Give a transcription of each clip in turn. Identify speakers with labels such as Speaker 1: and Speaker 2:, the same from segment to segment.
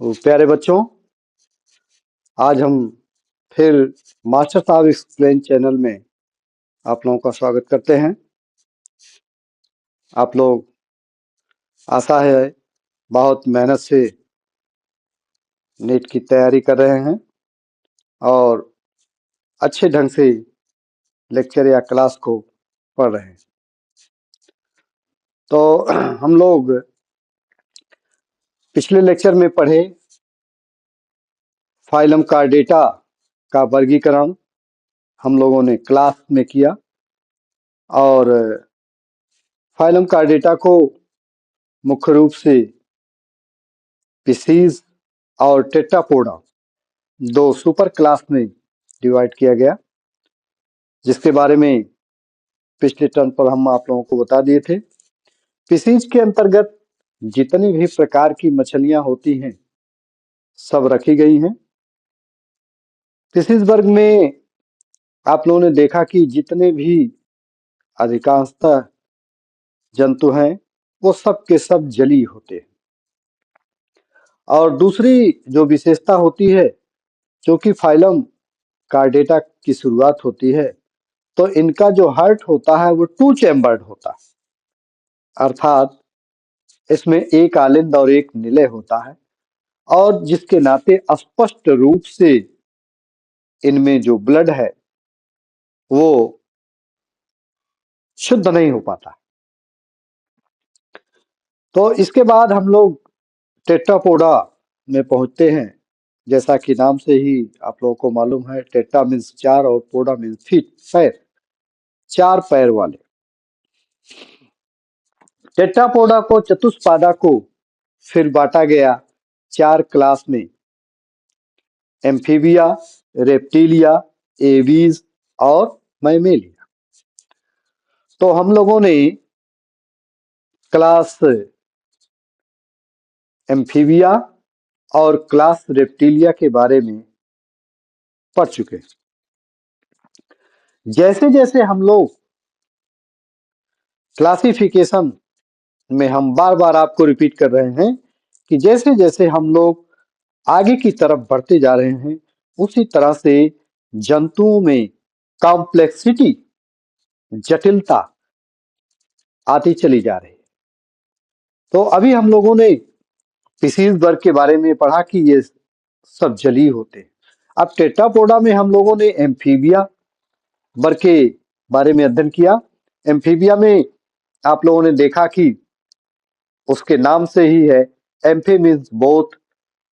Speaker 1: तो प्यारे बच्चों, आज हम फिर मास्टर साहब एक्सप्लेन चैनल में आप लोगों का स्वागत करते हैं। आप लोग आशा है बहुत मेहनत से नीट की तैयारी कर रहे हैं और अच्छे ढंग से लेक्चर या क्लास को पढ़ रहे हैं। तो हम लोग पिछले लेक्चर में पढ़े फाइलम का डेटा का वर्गीकरण हम लोगों ने क्लास में किया और फाइलम का डेटा को मुख्य रूप से स्पीशीज और टेट्रापोडा दो सुपर क्लास में डिवाइड किया गया, जिसके बारे में पिछले टर्म पर हम आप लोगों को बता दिए थे। स्पीशीज के अंतर्गत जितनी भी प्रकार की मछलियां होती हैं सब रखी गई हैं। स्पीशीज वर्ग में आप लोगों ने देखा कि जितने भी अधिकांशतः जंतु हैं वो सब के सब जलीय होते हैं। और दूसरी जो विशेषता होती है, क्योंकि फाइलम कार्डेटा की शुरुआत होती है तो इनका जो हार्ट होता है वो टू चैम्बर्ड होता है, अर्थात इसमें एक आलिंद और एक निलय होता है, और जिसके नाते स्पष्ट रूप से इनमें जो ब्लड है वो शुद्ध नहीं हो पाता। तो इसके बाद हम लोग टेट्रापोडा में पहुंचते हैं। जैसा कि नाम से ही आप लोगों को मालूम है, टेट्रा मीन्स चार और पोडा मीन्स फीट, पैर, चार पैर वाले। टेट्रापोडा को चतुष्पादा को फिर बांटा गया चार क्लास में: एम्फीबिया, रेप्टिलिया, एवीज और मैमेलिया। तो हम लोगों ने क्लास एम्फीबिया और क्लास रेप्टिलिया के बारे में पढ़ चुके हैं। जैसे जैसे हम लोग क्लासिफिकेशन में, हम बार बार आपको रिपीट कर रहे हैं कि जैसे जैसे हम लोग आगे की तरफ बढ़ते जा रहे हैं उसी तरह से जंतुओं में कॉम्प्लेक्सिटी, जटिलता आती चली जा रही है। तो अभी हम लोगों ने स्पीशीज वर्ग के बारे में पढ़ा कि ये सब जलीय होते हैं। अब टेट्रापोडा में हम लोगों ने एम्फीबिया वर्ग के बारे में अध्ययन किया। एम्फीबिया में आप लोगों ने देखा कि उसके नाम से ही है, एम्फी मीन्स बोथ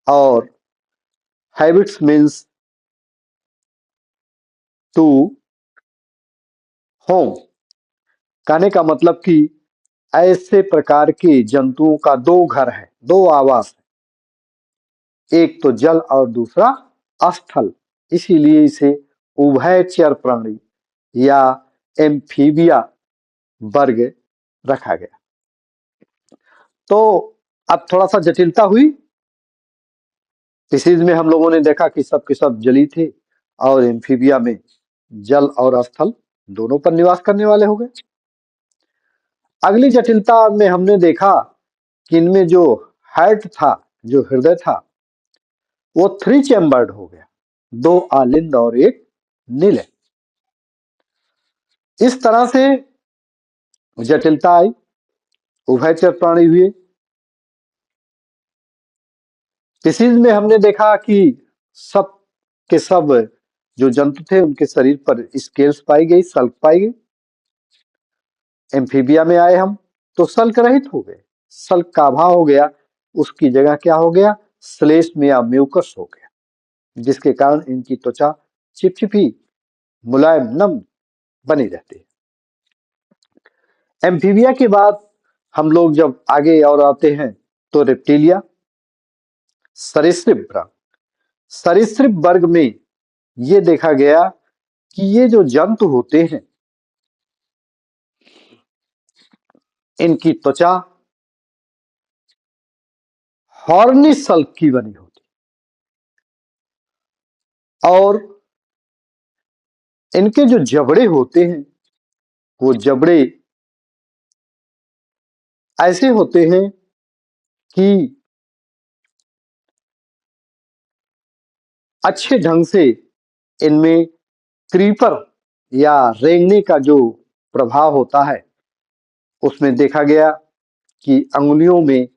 Speaker 1: और हैबिट्स मीन्स टू होम। कहने का मतलब कि ऐसे प्रकार के जंतुओं का दो घर है, दो आवास है, एक तो जल और दूसरा स्थल। इसीलिए इसे उभयचर प्राणी या एम्फीबिया वर्ग रखा गया। तो अब थोड़ा सा जटिलता हुई। स्पीशीज में हम लोगों ने देखा कि सब के सब जलीय थे और एम्फीबिया में जल और स्थल दोनों पर निवास करने वाले हो गए। अगली जटिलता में हमने देखा कि इनमें जो हार्ट था, जो हृदय था, वो थ्री चैम्बर्ड हो गया, दो आलिंद और एक निलय। इस तरह से जटिलता आई, उभयचर प्राणी हुए। स्पीशीज में हमने देखा कि सब के सब जो जंतु थे उनके शरीर पर स्केल्स पाई गई, सल्क पाई गई। एम्फीबिया में आए हम तो सल्क रहित हो गए, सल्क का अभाव हो गया, उसकी जगह क्या हो गया, श्लेष्म या म्यूकस हो गया, जिसके कारण इनकी त्वचा चिपचिपी, मुलायम, नम बनी रहती है। एम्फीबिया के बाद हम लोग जब आगे और आते हैं तो रेप्टिलिया, सरीसृप वर्ग। सरीसृप वर्ग में ये देखा गया कि ये जो जंतु होते हैं इनकी त्वचा हॉर्नी सल्क की बनी होती और इनके जो जबड़े होते हैं वो जबड़े ऐसे होते हैं कि अच्छे ढंग से इनमें क्रीपर या रेंगने का जो प्रभाव होता है उसमें देखा गया कि अंगुलियों में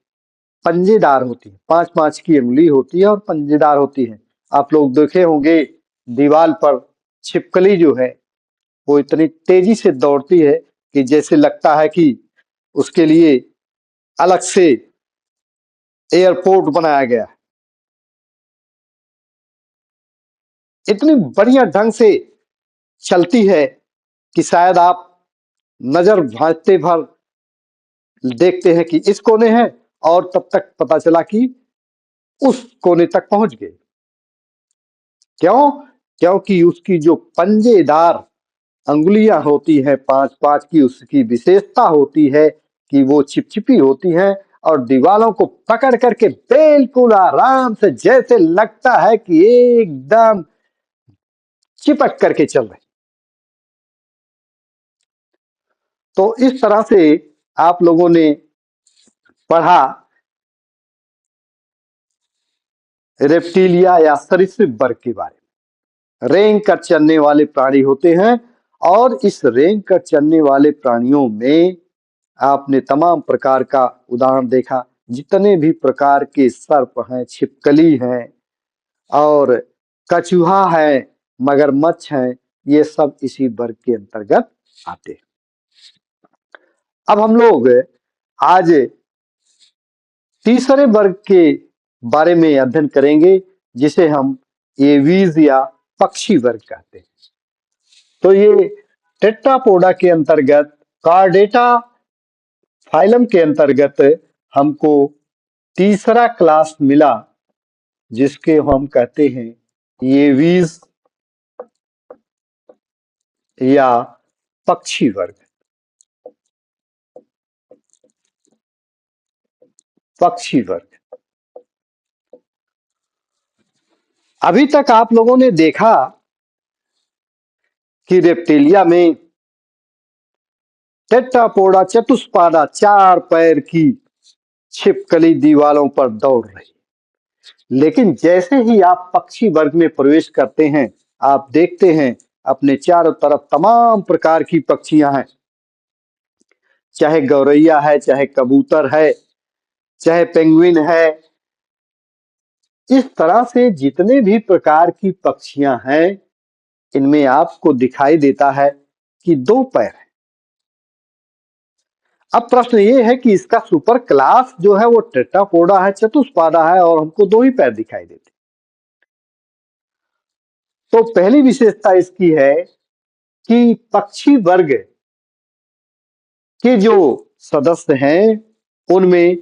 Speaker 1: पंजेदार होती है, 5-5 की अंगुली होती है और पंजेदार होती है। आप लोग देखे होंगे दीवार पर छिपकली जो है वो इतनी तेजी से दौड़ती है कि जैसे लगता है कि उसके लिए अलग से एयरपोर्ट बनाया गया है। इतनी बढ़िया ढंग से चलती है कि शायद आप नजर भांजते भर देखते हैं कि इस कोने हैं और तब तक पता चला कि उस कोने तक पहुंच गए। क्यों? क्योंकि उसकी जो पंजेदार अंगुलियां होती हैं 5-5 की, उसकी विशेषता होती है कि वो चिपचिपी होती हैं और दीवालों को पकड़ करके बिल्कुल आराम से जैसे लगता है कि एकदम चिपक करके चल रहे। तो इस तरह से आप लोगों ने पढ़ा रेप्टिलिया या सरीसृप वर्ग के बारे में। रेंग कर चलने वाले प्राणी होते हैं और इस रेंग कर चलने वाले प्राणियों में आपने तमाम प्रकार का उदाहरण देखा। जितने भी प्रकार के सर्प हैं, छिपकली हैं और कछुआ है, मगरमच्छ हैं, ये सब इसी वर्ग के अंतर्गत आते हैं। अब हम लोग आज तीसरे वर्ग के बारे में अध्ययन करेंगे जिसे हम एवीज या पक्षी वर्ग कहते हैं। तो ये टेट्रापोडा के अंतर्गत कार्डेटा फाइलम के अंतर्गत हमको तीसरा क्लास मिला जिसके हम कहते हैं एवीज या पक्षी वर्ग। पक्षी वर्ग अभी तक आप लोगों ने देखा कि रेप्टिलिया में टेट्रापोडा चतुष्पादा 4 पैर की छिपकली दीवारों पर दौड़ रही। लेकिन जैसे ही आप पक्षी वर्ग में प्रवेश करते हैं आप देखते हैं अपने चारों तरफ तमाम प्रकार की पक्षियां हैं, चाहे गौरैया है, चाहे कबूतर है, चाहे पेंगुइन है। इस तरह से जितने भी प्रकार की पक्षियां हैं इनमें आपको दिखाई देता है कि 2 पैर है। अब प्रश्न ये है कि इसका सुपर क्लास जो है वो टेट्रापोडा है, चतुष्पादा है और हमको 2 ही पैर दिखाई देते। तो पहली विशेषता इसकी है कि पक्षी वर्ग के जो सदस्य हैं उनमें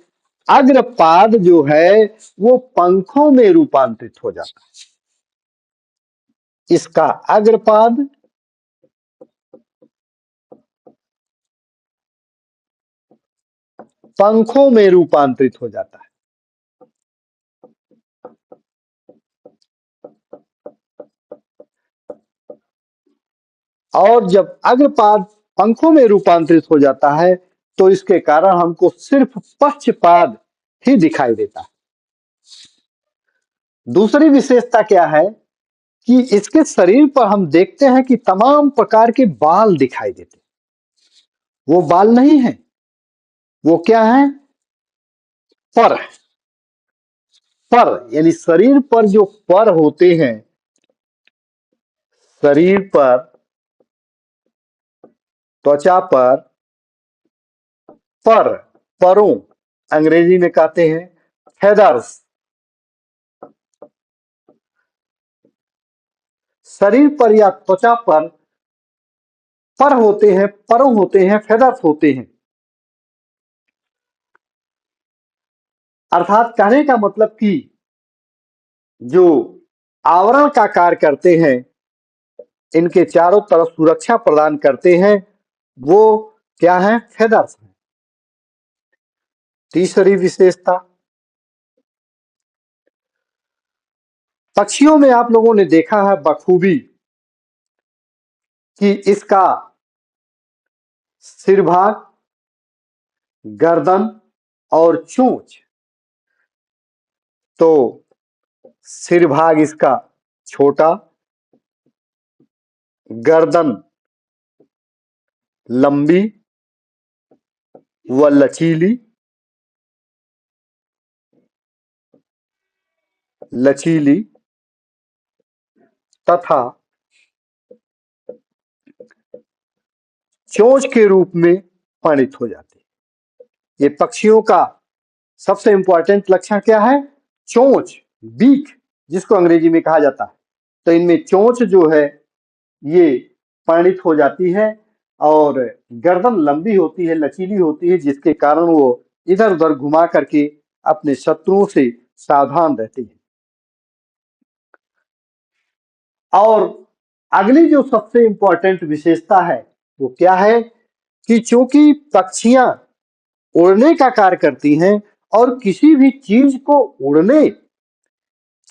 Speaker 1: अग्रपाद जो है वो पंखों में रूपांतरित हो जाता है। इसका अग्रपाद पंखों में रूपांतरित हो जाता है। और जब अग्रपाद पंखों में रूपांतरित हो जाता है तो इसके कारण हमको सिर्फ पक्षपाद ही दिखाई देता है। दूसरी विशेषता क्या है कि इसके शरीर पर हम देखते हैं कि तमाम प्रकार के बाल दिखाई देते हैं। वो बाल नहीं है, वो क्या है? पर। पर यानी शरीर पर जो पर होते हैं, शरीर पर त्वचा पर पर, परों अंग्रेजी में कहते हैं फेदर्स। शरीर पर या त्वचा पर होते हैं, परों होते हैं, फेदर्स होते हैं। अर्थात कहने का मतलब कि जो आवरण का कार्य करते हैं, इनके चारों तरफ सुरक्षा प्रदान करते हैं, वो क्या है? फेदर्स हैं। तीसरी विशेषता, पक्षियों में आप लोगों ने देखा है बखूबी कि इसका सिर भाग गर्दन और चोंच। तो सिर भाग इसका छोटा, गर्दन लंबी व लचीली, तथा चोंच के रूप में परिणत हो जाती है। ये पक्षियों का सबसे इंपॉर्टेंट लक्षण क्या है? चोंच, बीक, जिसको अंग्रेजी में कहा जाता है। तो इनमें चोंच जो है ये परिणत हो जाती है और गर्दन लंबी होती है, लचीली होती है, जिसके कारण वो इधर उधर घुमा करके अपने शत्रुओं से सावधान रहती है। और अगली जो सबसे इंपॉर्टेंट विशेषता है वो क्या है कि चूंकि पक्षियां उड़ने का कार्य करती हैं और किसी भी चीज को उड़ने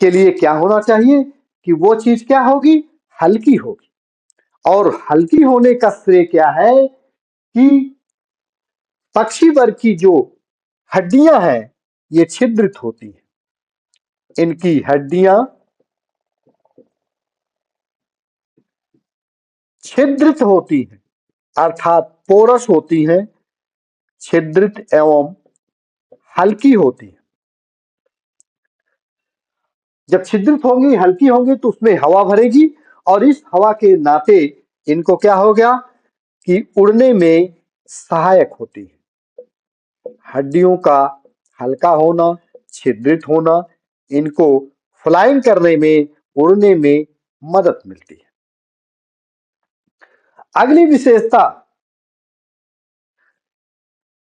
Speaker 1: के लिए क्या होना चाहिए कि वो चीज क्या होगी? हल्की होगी। और हल्की होने का श्रेय क्या है कि पक्षी वर्ग की जो हड्डियां हैं ये छिद्रित होती हैं। इनकी हड्डियां छिद्रित होती हैं, अर्थात पोरस होती हैं, छिद्रित एवं हल्की होती है। जब छिद्रित होंगी, हल्की होंगी तो उसमें हवा भरेगी और इस हवा के नाते इनको क्या हो गया कि उड़ने में सहायक होती है। हड्डियों का हल्का होना, छिद्रित होना इनको फ्लाइंग करने में, उड़ने में मदद मिलती है। अगली विशेषता,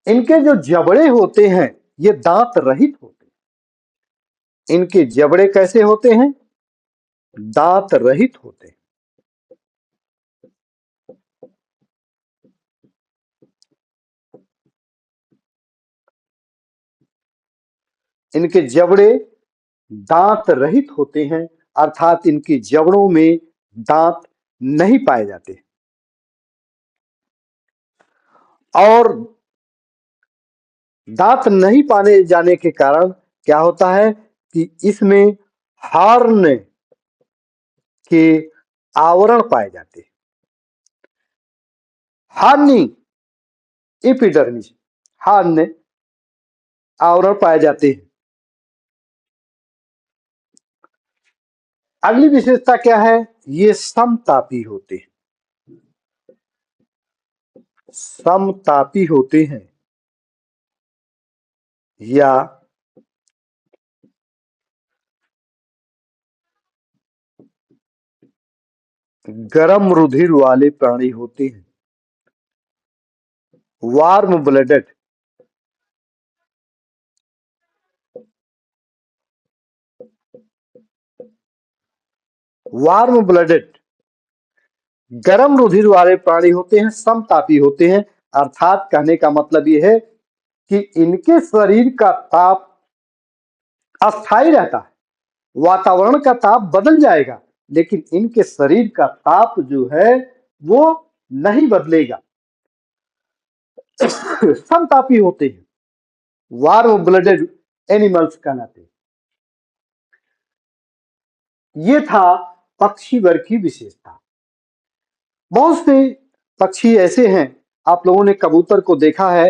Speaker 1: इनके जो जबड़े होते हैं ये दांत रहित होते हैं। इनके जबड़े कैसे होते हैं? दांत रहित होते हैं। इनके जबड़े दांत रहित होते हैं, अर्थात इनकी जबड़ों में दांत नहीं पाए जाते। और दांत नहीं पाने जाने के कारण क्या होता है कि इसमें हार्न के आवरण पाए जाते हैं। हार्नी एपिडर्मिस, हार्न आवरण पाए जाते हैं। अगली विशेषता क्या है? ये समतापी होते हैं। समतापी होते हैं या गर्म रुधिर वाले प्राणी होते हैं। वार्म ब्लडेड, वार्म ब्लडेड गर्म रुधिर वाले प्राणी होते हैं, समतापी होते हैं। अर्थात कहने का मतलब यह है कि इनके शरीर का ताप अस्थायी रहता है। वातावरण का ताप बदल जाएगा लेकिन इनके शरीर का ताप जो है वो नहीं बदलेगा। समतापी होते हैं, वार्म ब्लडेड एनिमल्स कहलाते हैं। ये था पक्षी वर्ग की विशेषता। बहुत से पक्षी ऐसे हैं, आप लोगों ने कबूतर को देखा है,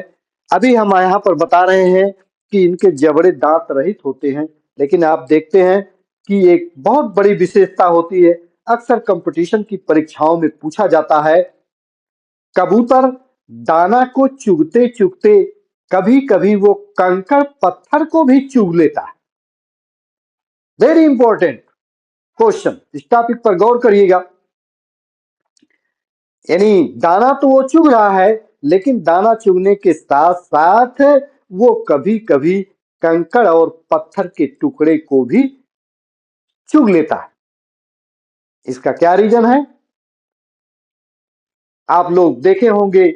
Speaker 1: अभी हम यहाँ पर बता रहे हैं कि इनके जबड़े दांत रहित होते हैं, लेकिन आप देखते हैं कि एक बहुत बड़ी विशेषता होती है, अक्सर कंपटीशन की परीक्षाओं में पूछा जाता है, कबूतर दाना को चुगते चुगते कभी कभी वो कंकड़ पत्थर को भी चुग लेता है। वेरी इंपॉर्टेंट क्वेश्चन, इस टॉपिक पर गौर करिएगा। यानी दाना तो वो चुग रहा है लेकिन दाना चुगने के साथ साथ वो कभी कभी कंकड़ और पत्थर के टुकड़े को भी चुग लेता है। इसका क्या रीजन है? आप लोग देखे होंगे,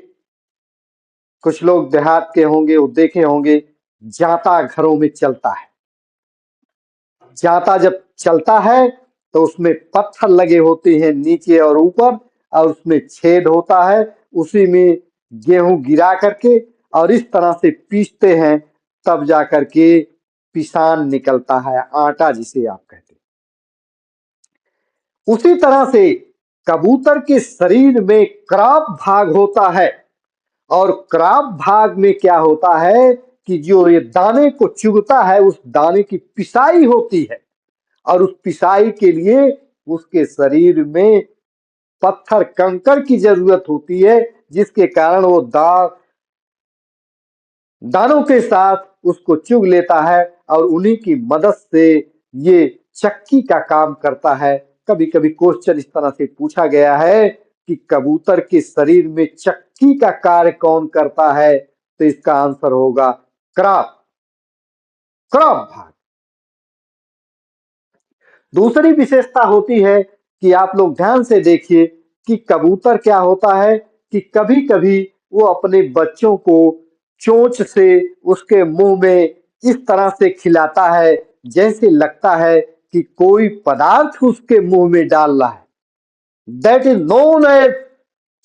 Speaker 1: कुछ लोग देहात के होंगे, वो देखे होंगे जाता घरों में चलता है। जाता जब चलता है तो उसमें पत्थर लगे होते हैं नीचे और ऊपर और उसमें छेद होता है, उसी में गेहूं गिरा करके और इस तरह से पीसते हैं, तब जाकर के पिसान निकलता है, आटा जिसे आप कहते हैं। उसी तरह से कबूतर के शरीर में क्राप भाग होता है, और क्राप भाग में क्या होता है कि जो ये दाने को चुगता है, उस दाने की पिसाई होती है, और उस पिसाई के लिए उसके शरीर में पत्थर कंकड़ की जरूरत होती है, जिसके कारण वो दानों के साथ उसको चुग लेता है, और उन्हीं की मदद से ये चक्की का काम करता है। कभी कभी क्वेश्चन इस तरह से पूछा गया है कि कबूतर के शरीर में चक्की का कार्य कौन करता है, तो इसका आंसर होगा क्रॉप क्रॉप भाग। दूसरी विशेषता होती है कि आप लोग ध्यान से देखिए कि कबूतर क्या होता है कि कभी कभी वो अपने बच्चों को चोंच से उसके मुंह में इस तरह से खिलाता है, जैसे लगता है कि कोई पदार्थ उसके मुंह में डाल रहा है। That is known as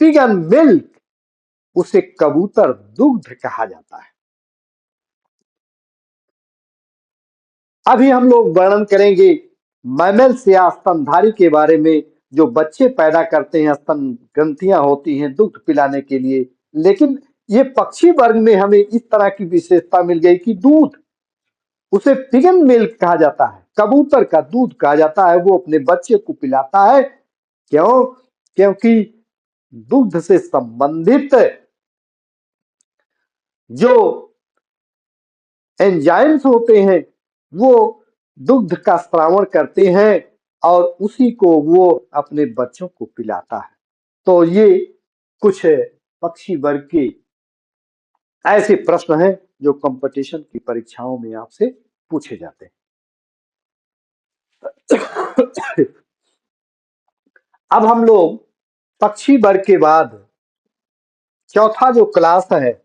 Speaker 1: pigeon milk. उसे कबूतर दुग्ध कहा जाता है। अभी हम लोग वर्णन करेंगे मैमल्स या स्तनधारी के बारे में, जो बच्चे पैदा करते हैं, स्तन ग्रंथियां होती हैं दूध पिलाने के लिए। लेकिन ये पक्षी वर्ग में हमें इस तरह की विशेषता मिल गई कि दूध, उसे पिगन मिल्क कहा जाता है, कबूतर का दूध कहा जाता है। वो अपने बच्चे को पिलाता है। क्यों? क्योंकि दुग्ध से संबंधित जो एंजाइम्स होते हैं, वो दुग्ध का स्रावण करते हैं, और उसी को वो अपने बच्चों को पिलाता है। तो ये कुछ पक्षी वर्ग के ऐसे प्रश्न हैं जो कंपटीशन की परीक्षाओं में आपसे पूछे जाते हैं। अब हम लोग पक्षी वर्ग के बाद चौथा जो क्लास है,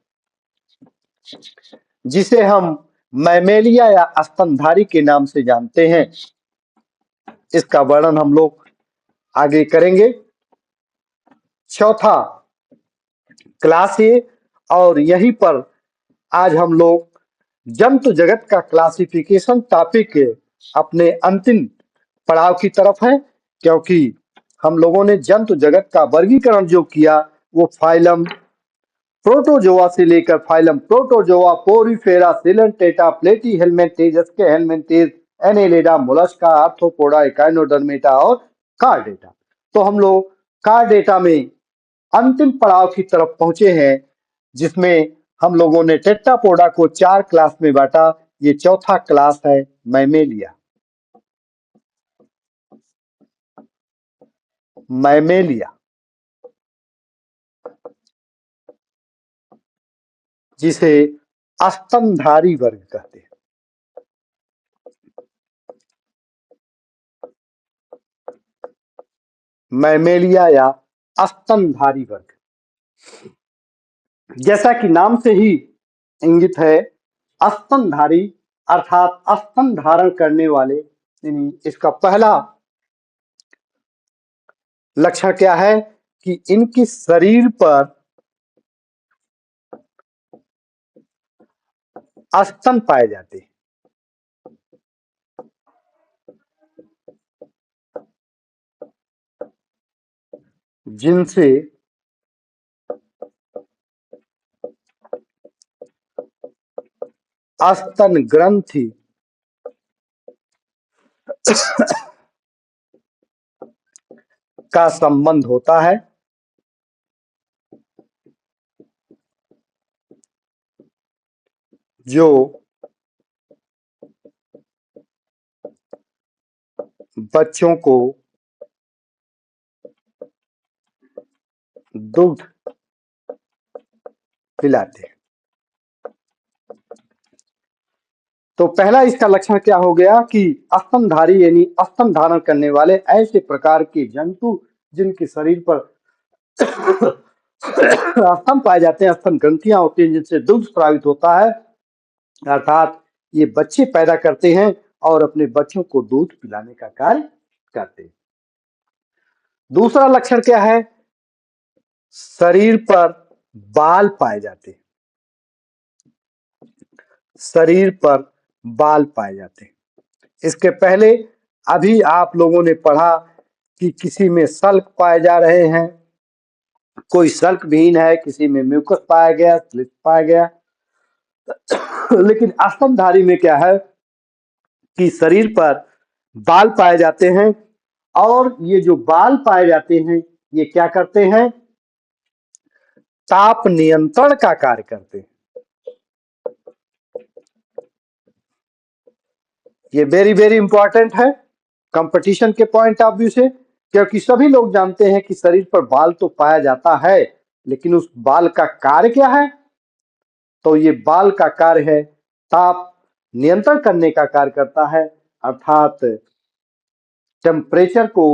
Speaker 1: जिसे हम मैमेलिया या स्तनधारी के नाम से जानते हैं, इसका वर्णन हम लोग आगे करेंगे। चौथा क्लास है, और यहीं पर आज हम लोग जंतु जगत का क्लासिफिकेशन टॉपिक अपने अंतिम पड़ाव की तरफ है। क्योंकि हम लोगों ने जंतु जगत का वर्गीकरण जो किया, वो फाइलम प्रोटोजोआ से लेकर फाइलम प्रोटोजोआ, पोरीफेरा, सिलेंटेटा, प्लेटी हेलमिंथेस के हेलमिंथेस, एनेलिडा, मोलस्का, आर्थ्रोपोडा, इकाइनोडर्मेटा और कार्डेटा। तो हम लोग कार्डेटा में अंतिम पड़ाव की तरफ पहुंचे हैं, जिसमें हम लोगों ने टेट्रापोडा को 4 क्लास में बांटा। ये चौथा क्लास है मैमेलिया। मैमेलिया जिसे स्तनधारी वर्ग कहते हैं। मैमेलिया या स्तनधारी वर्ग, जैसा कि नाम से ही इंगित है, स्तनधारी अर्थात स्तन धारण करने वाले। यानी इसका पहला लक्षण क्या है कि इनके शरीर पर स्तन पाए जाते हैं, जिनसे स्तन ग्रंथि का संबंध होता है, जो बच्चों को दुग्ध पिलाते हैं। तो पहला इसका लक्षण क्या हो गया कि स्तनधारी यानी स्तन धारण करने वाले ऐसे प्रकार के जंतु जिनके शरीर पर स्तन पाए जाते हैं, स्तन ग्रंथियां होती हैं जिनसे दुग्ध स्रावित होता है, अर्थात ये बच्चे पैदा करते हैं और अपने बच्चों को दूध पिलाने का कार्य करते हैं। दूसरा लक्षण क्या है? शरीर पर बाल पाए जाते हैं। शरीर पर बाल पाए जाते हैं। इसके पहले अभी आप लोगों ने पढ़ा कि किसी में सल्क पाए जा रहे हैं, कोई सल्क विहीन है, किसी में म्यूकस पाया गया, स्लिप पाया गया। लेकिन स्तनधारी में क्या है कि शरीर पर बाल पाए जाते हैं, और ये जो बाल पाए जाते हैं ये क्या करते हैं? ताप नियंत्रण का कार्य करते हैं। ये वेरी वेरी इंपॉर्टेंट है कंपटीशन के पॉइंट ऑफ व्यू से, क्योंकि सभी लोग जानते हैं कि शरीर पर बाल तो पाया जाता है, लेकिन उस बाल का कार्य क्या है? तो ये बाल का कार्य है ताप नियंत्रण करने का कार्य करता है, अर्थात टेम्परेचर को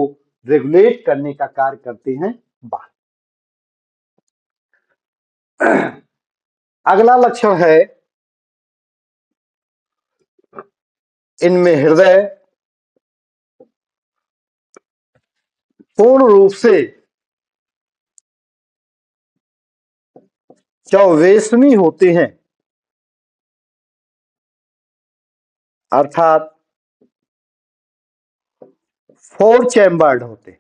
Speaker 1: रेगुलेट करने का कार्य करते हैं बाल। अगला लक्षण है, इनमें हृदय पूर्ण रूप से चौवेस्मी होते हैं, अर्थात 4 चैम्बर्ड होते हैं।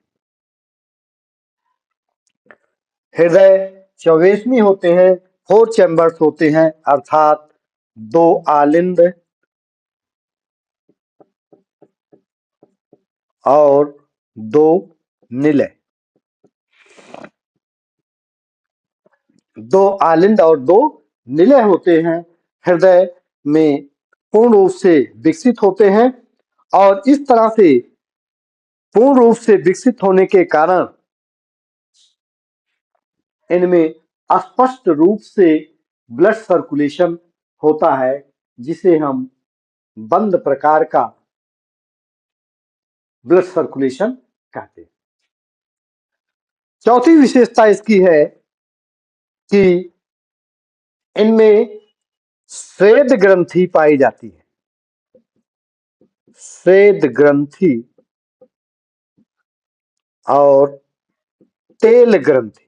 Speaker 1: हृदय चौवेस्मी होते हैं, 4 चैम्बर्स होते हैं, अर्थात 2 आलिंद और 2 निलय। 2 आलिंद और 2 निलय होते हैं, हृदय में पूर्ण रूप से विकसित होते हैं, और इस तरह से पूर्ण रूप से विकसित होने के कारण इनमें स्पष्ट रूप से ब्लड सर्कुलेशन होता है, जिसे हम बंद प्रकार का ब्लड सर्कुलेशन कहते हैं। चौथी विशेषता इसकी है कि इनमें स्वेद ग्रंथि पाई जाती है। स्वेद ग्रंथि और तेल ग्रंथि।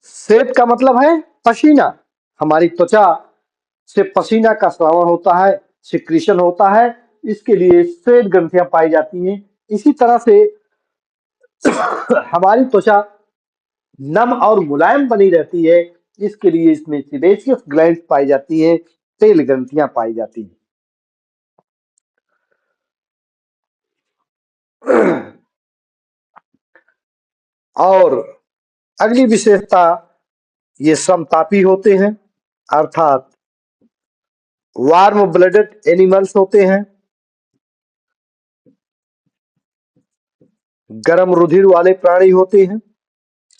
Speaker 1: स्वेद का मतलब है पसीना। हमारी त्वचा से पसीना का स्रावन होता है, सिक्रीशन होता है, इसके लिए स्वेद ग्रंथियां पाई जाती हैं। इसी तरह से हमारी त्वचा नम और मुलायम बनी रहती है, इसके लिए इसमें सीबेशियस ग्लैंड पाई जाती हैं, तेल ग्रंथियां पाई जाती हैं। और अगली विशेषता, ये समतापी होते हैं, अर्थात वार्म ब्लडेड एनिमल्स होते हैं, गर्म रुधिर वाले प्राणी होते हैं।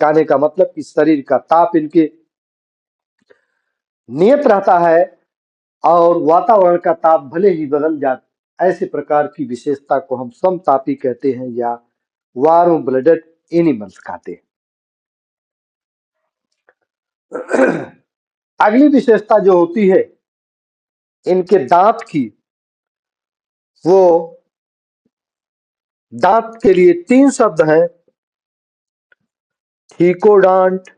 Speaker 1: कहने का मतलब कि शरीर का ताप इनके नियत रहता है, और वातावरण का ताप भले ही बदल जाए, ऐसे प्रकार की विशेषता को हम समतापी कहते हैं या वार्म ब्लडेड एनिमल्स कहते हैं। अगली विशेषता जो होती है इनके दांत की, वो दांत के लिए 3 शब्द हैं, थीकोडांट,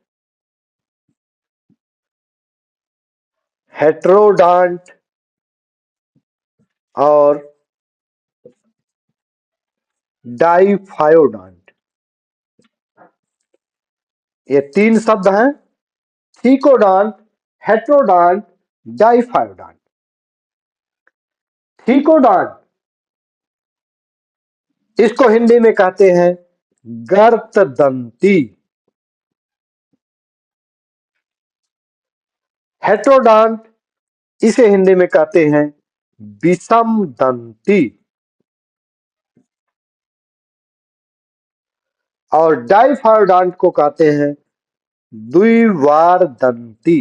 Speaker 1: हेट्रोडांट और डाइफायोडांट। ये 3 शब्द हैं, थीकोडांट, हेट्रोडांट, डाइफायोडांट। थीकोडांट, इसको हिंदी में कहते हैं गर्तदंती। हेट्रोडांट, इसे हिंदी में कहते हैं विषम दंती। और डाइफायोडांट को कहते हैं द्विवार दंती।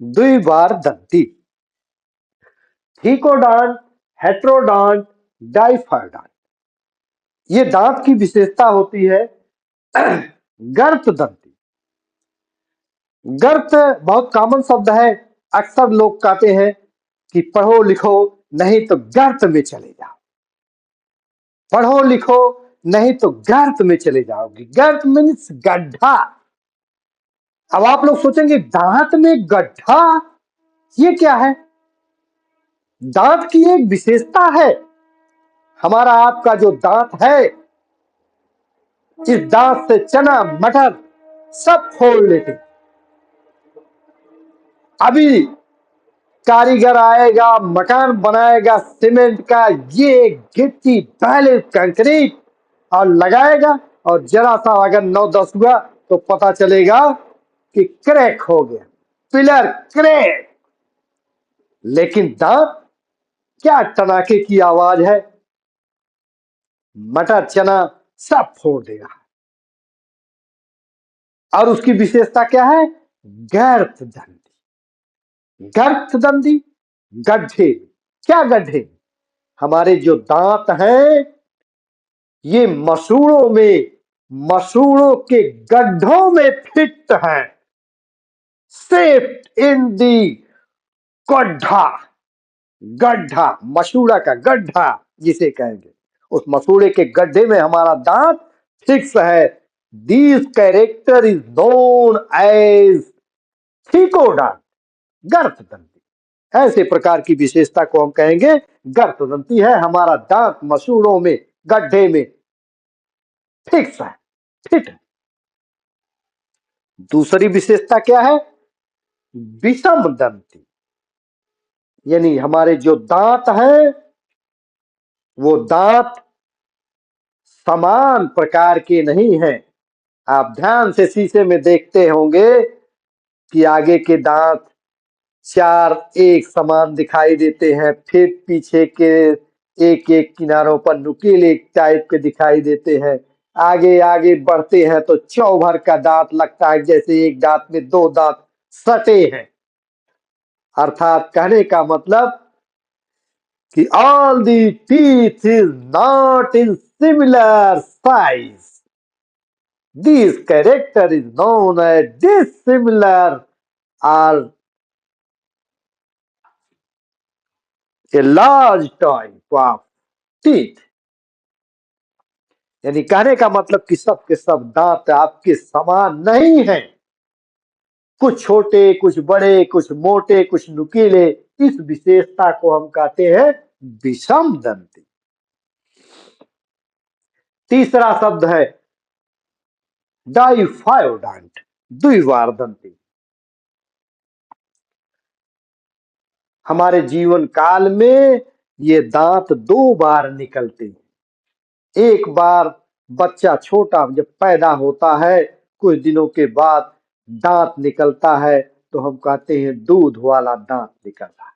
Speaker 1: द्विवार दंती। थीकोडांट, हेट्रोडांट, डाइफायोडांट, ये दांत की विशेषता होती है गर्त दंती। गर्त बहुत कॉमन शब्द है, अक्सर लोग कहते हैं कि पढ़ो लिखो नहीं तो गर्त में चले जाओ। पढ़ो लिखो नहीं तो गर्त में चले जाओगे। गर्त मीन्स गड्ढा। अब आप लोग सोचेंगे दांत में गड्ढा, ये क्या है? दांत की एक विशेषता है। हमारा आपका जो दांत है, इस दांत से चना मटर सब फोड़ लेते। अभी कारीगर आएगा, मकान बनाएगा सीमेंट का, ये गिट्टी पहले कंक्रीट और लगाएगा, और जरा सा अगर 9-10 हुआ तो पता चलेगा कि क्रैक हो गया, पिलर क्रैक। लेकिन दांत, क्या टनाके की आवाज है, मटर चना सब फोड़ देगा। और उसकी विशेषता क्या है? गर्तदंती। गर्तदंती, गड्ढे। क्या गड्ढे? हमारे जो दांत हैं, ये मसूड़ों के गड्ढों में फिट हैं। सेफ्ट इन दी गड्ढा। गड्ढा, मसूड़ा का गड्ढा जिसे कहेंगे, उस मसूड़े के गड्ढे में हमारा दांत फिक्स है। This character is known as thecodont, गर्तदंती। ऐसे प्रकार की विशेषता को हम कहेंगे गर्तदंती है। हमारा दांत मसूड़ों में, गड्ढे में फिक्स है, फिट है। दूसरी विशेषता क्या है? विषम दंती। यानी हमारे जो दांत हैं, वो दांत समान प्रकार के नहीं हैं। आप ध्यान से शीशे में देखते होंगे कि आगे के दांत चार एक समान दिखाई देते हैं, फिर पीछे के एक एक किनारों पर नुकीले टाइप के दिखाई देते हैं। आगे आगे बढ़ते हैं तो चौभर का दांत लगता है, जैसे एक दांत में दो दांत सटे हैं। अर्थात कहने का मतलब कि all the teeth is not in similar size. This character is known as dissimilar or a large type of teeth. यानी कहने का मतलब कि सब के सब दांत आपके समान नहीं हैं। कुछ छोटे, कुछ बड़े, कुछ मोटे, कुछ नुकीले। इस विशेषता को हम कहते हैं विषम दंती। तीसरा शब्द है डाइफायोडॉन्ट, द्विबार दंती। हमारे जीवन काल में ये दांत दो बार निकलते हैं। एक बार बच्चा छोटा जब पैदा होता है, कुछ दिनों के बाद दांत निकलता है, तो हम कहते हैं दूध वाला दांत निकलता है।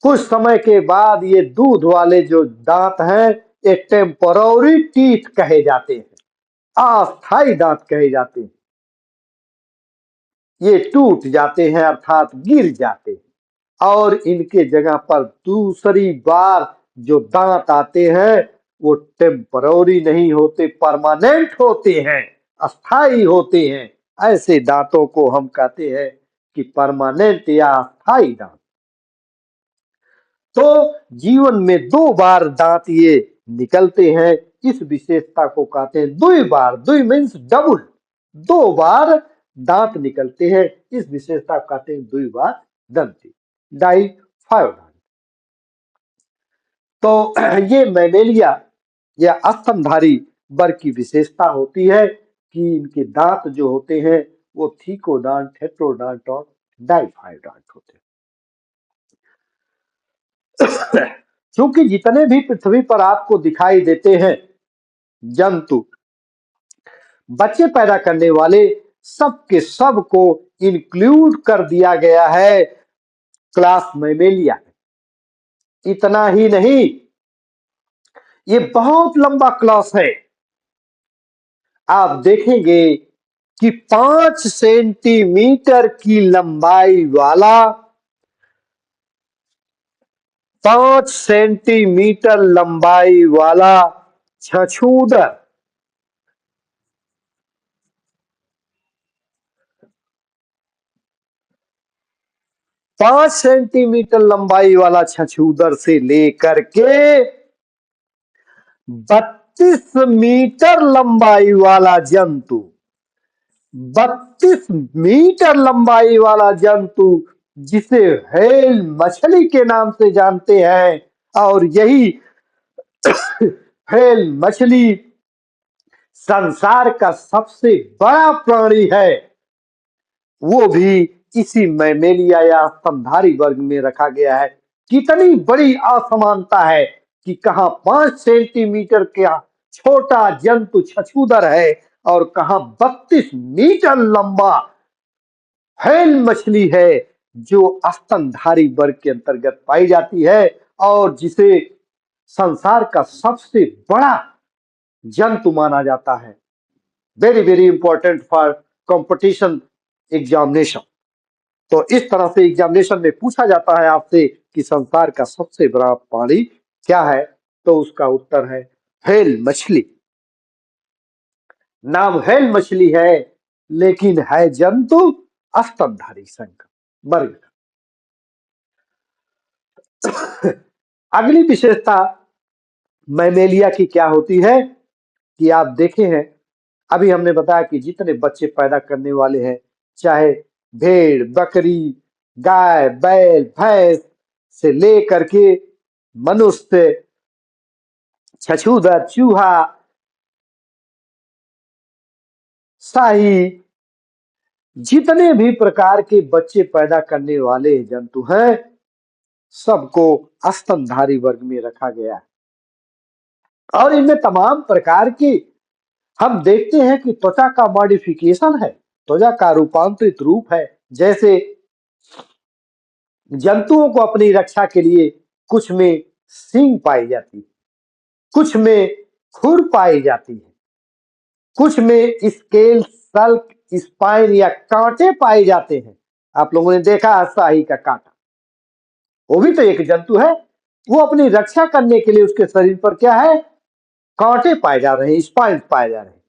Speaker 1: कुछ समय के बाद ये दूध वाले जो दांत हैं, ये टेम्पररी टीथ कहे जाते हैं, अस्थाई दांत कहे जाते हैं। ये टूट जाते हैं, अर्थात गिर जाते हैं, और इनके जगह पर दूसरी बार जो दांत आते हैं, वो टेम्पररी नहीं होते, परमानेंट होते हैं, अस्थाई होते हैं। ऐसे दांतों को हम कहते हैं कि परमानेंट या अस्थाई दांत। तो जीवन में दो बार दांत ये निकलते हैं। इस विशेषता को कहते हैं द्विबार। द्वि मीन्स डबल, दो बार दांत निकलते हैं। इस विशेषता को कहते हैं द्विबार दंती, डाइफायोडॉन्ट। तो ये मैमेलिया या स्तनधारी वर्ग की विशेषता होती है कि इनके दांत जो होते हैं वो थीकोडॉन्ट, हेटेरोडॉन्ट और डाइफायोडॉन्ट होते हैं। क्योंकि जितने भी पृथ्वी पर आपको दिखाई देते हैं जंतु, बच्चे पैदा करने वाले, सब के सब को इंक्लूड कर दिया गया है क्लास मैमेलिया। इतना ही नहीं, ये बहुत लंबा क्लास है। आप देखेंगे कि 5 सेंटीमीटर की लंबाई वाला, 5 सेंटीमीटर लंबाई वाला छछूंदर, 5 सेंटीमीटर लंबाई वाला छछूंदर से लेकर के 32 मीटर लंबाई वाला जंतु, 32 मीटर लंबाई वाला जंतु जिसे व्हेल मछली के नाम से जानते हैं, और यही व्हेल मछली संसार का सबसे बड़ा प्राणी है, वो भी इसी मैमेलिया या स्तनधारी वर्ग में रखा गया है। कितनी बड़ी असमानता है कि कहां 5 सेंटीमीटर का छोटा जंतु छछूदर है और कहां 32 मीटर लंबा व्हेल मछली है जो स्तनधारी वर्ग के अंतर्गत पाई जाती है और जिसे संसार का सबसे बड़ा जंतु माना जाता है। Very very important for competition examination. तो इस तरह से एग्जामिनेशन में पूछा जाता है आपसे कि संसार का सबसे बड़ा प्राणी क्या है, तो उसका उत्तर है व्हेल मछली। नाम व्हेल मछली है लेकिन है जंतु स्तनधारी संघ वर्ग। अगली विशेषता मैमेलिया की क्या होती है कि आप देखे हैं, अभी हमने बताया कि जितने बच्चे पैदा करने वाले हैं, चाहे भेड़, बकरी, गाय, बैल, भैंस से लेकर के मनुष्य, छछूदर, चूहा, शाही, जितने भी प्रकार के बच्चे पैदा करने वाले जंतु हैं, सबको स्तनधारी वर्ग में रखा गया है। और इनमें तमाम प्रकार की हम देखते हैं कि त्वचा का मॉडिफिकेशन है, त्वचा का रूपांतरित रूप है। जैसे जंतुओं को अपनी रक्षा के लिए कुछ में सींग पाई जाती है, कुछ में खुर पाई जाती है, कुछ में स्केल, सल्क, स्पाइन या कांटे पाए जाते हैं। आप लोगों ने देखा है शाही का कांटा, वो भी तो एक जंतु है। वो अपनी रक्षा करने के लिए उसके शरीर पर क्या है, कांटे पाए जा रहे हैं, स्पाइन पाए जा रहे हैं।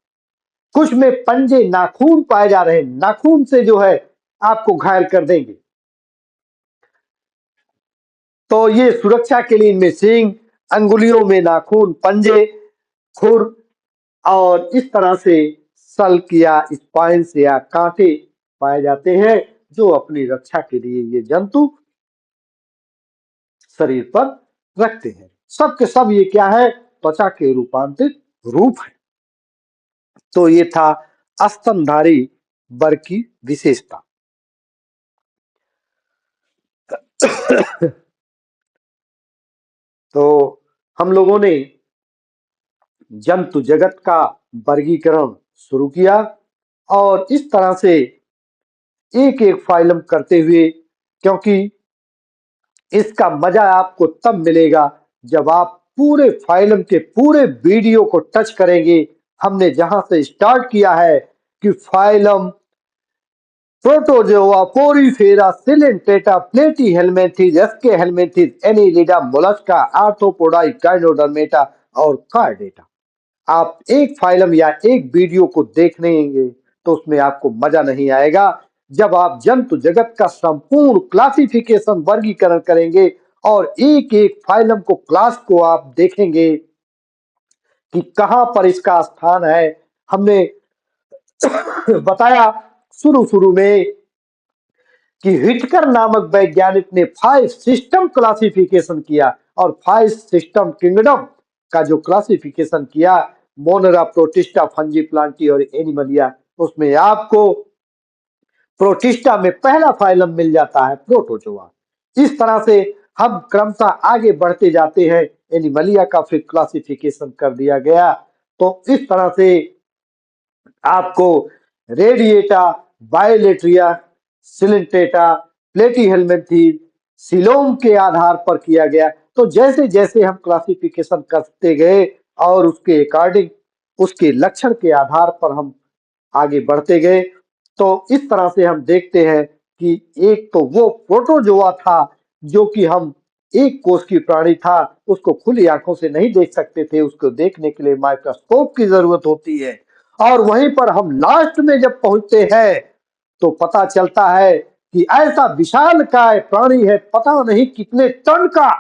Speaker 1: कुछ में पंजे, नाखून पाए जा रहे हैं, नाखून से जो है आपको घायल कर देंगे। तो ये सुरक्षा के लिए इनमें सींग, अंगुलियों में नाखून, पंजे, खुर और इस तरह से सल्क या स्पाइंस या कांटे पाए जाते हैं जो अपनी रक्षा के लिए ये जंतु शरीर पर रखते हैं। सब के सब ये क्या है, त्वचा के रूपांतरित रूप है। तो ये था स्तनधारी वर्ग की विशेषता। तो हम लोगों ने जंतु जगत का वर्गीकरण शुरू किया और इस तरह से एक एक फाइलम करते हुए, क्योंकि इसका मजा आपको तब मिलेगा जब आप पूरे फाइलम के पूरे वीडियो को टच करेंगे। हमने जहां से स्टार्ट किया है कि phylum protozoa, porifera, coelenterata, platyhelminthes, aschelminthes, annelida, mollusca, arthropoda, echinodermata और कार्डेटा। आप एक फाइलम या एक वीडियो को देख लेंगे तो उसमें आपको मजा नहीं आएगा। जब आप जंतु जगत का संपूर्ण क्लासिफिकेशन, वर्गीकरण करेंगे और एक एक फाइलम को, क्लास को आप देखेंगे कि कहां पर इसका स्थान है। हमने बताया शुरू शुरू में कि हिटकर नामक वैज्ञानिक ने 5 सिस्टम क्लासिफिकेशन किया और 5 सिस्टम किंगडम का जो क्लासिफिकेशन किया, मोनरा, प्रोटिस्टा, फंजी, प्लांटी और एनिमलिया, उसमें आपको प्रोटिस्टा में पहला फाइलम मिल जाता है प्रोटोजोआ। इस तरह से हम क्रमशः आगे बढ़ते जाते हैं, एनिमलिया का फिर क्लासिफिकेशन कर दिया गया। तो इस तरह से आपको Radiata, Bilateria, Coelenterata, Platyhelminthes, coelom के आधार पर किया गया। तो जैसे जैसे हम क्लासिफिकेशन करते गए और उसके अकॉर्डिंग, उसके लक्षण के आधार पर हम आगे बढ़ते गए, तो इस तरह से हम देखते हैं कि एक तो वो प्रोटोजोआ था जो कि हम एक कोष की प्राणी था, उसको खुली आंखों से नहीं देख सकते थे, उसको देखने के लिए माइक्रोस्कोप की जरूरत होती है। और वहीं पर हम लास्ट में जब पहुंचते हैं तो पता चलता है कि ऐसा विशालकाय प्राणी है, पता नहीं कितने टन का,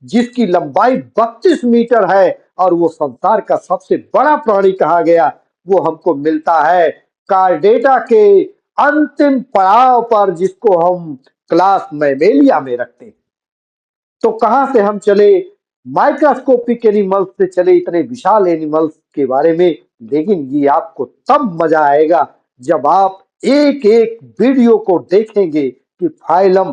Speaker 1: जिसकी लंबाई 32 मीटर है और वो संसार का सबसे बड़ा प्राणी कहा गया, वो हमको मिलता है कार्डेटा के अंतिम पड़ाव पर, जिसको हम क्लास मैमेलिया में रखते हैं। तो कहां से हम चले, माइक्रोस्कोपिक एनिमल्स से चले इतने विशाल एनिमल्स के बारे में। लेकिन ये आपको तब मजा आएगा जब आप एक एक वीडियो को देखेंगे कि फाइलम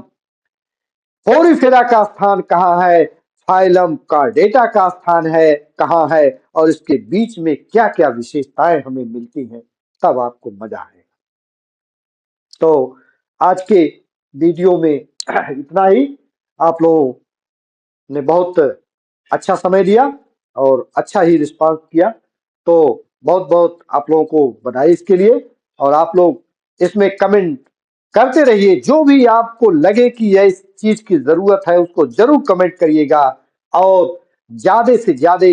Speaker 1: पोरिफेरा का स्थान कहाँ है, फाइलम कार्डेटा का स्थान है कहाँ है, और इसके बीच में क्या क्या विशेषताएं हमें मिलती हैं। तब आपको मजा आएगा। तो आज के वीडियो में इतना ही। आप लोगों ने बहुत अच्छा समय दिया और अच्छा ही रिस्पांस किया, तो बहुत बहुत आप लोगों को बधाई इसके लिए। और आप लोग इसमें कमेंट करते रहिए, जो भी आपको लगे कि यह इस चीज की जरूरत है उसको जरूर कमेंट करिएगा, और ज्यादा से ज्यादा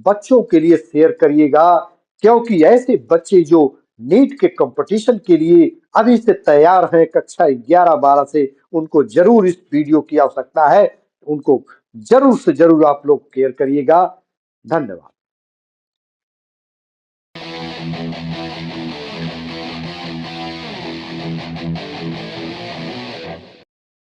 Speaker 1: बच्चों के लिए शेयर करिएगा, क्योंकि ऐसे बच्चे जो नीट के कंपटीशन के लिए अभी से तैयार हैं कक्षा 11-12 से, उनको जरूर इस वीडियो की आवश्यकता है। उनको जरूर से जरूर आप लोग केयर करिएगा। धन्यवाद।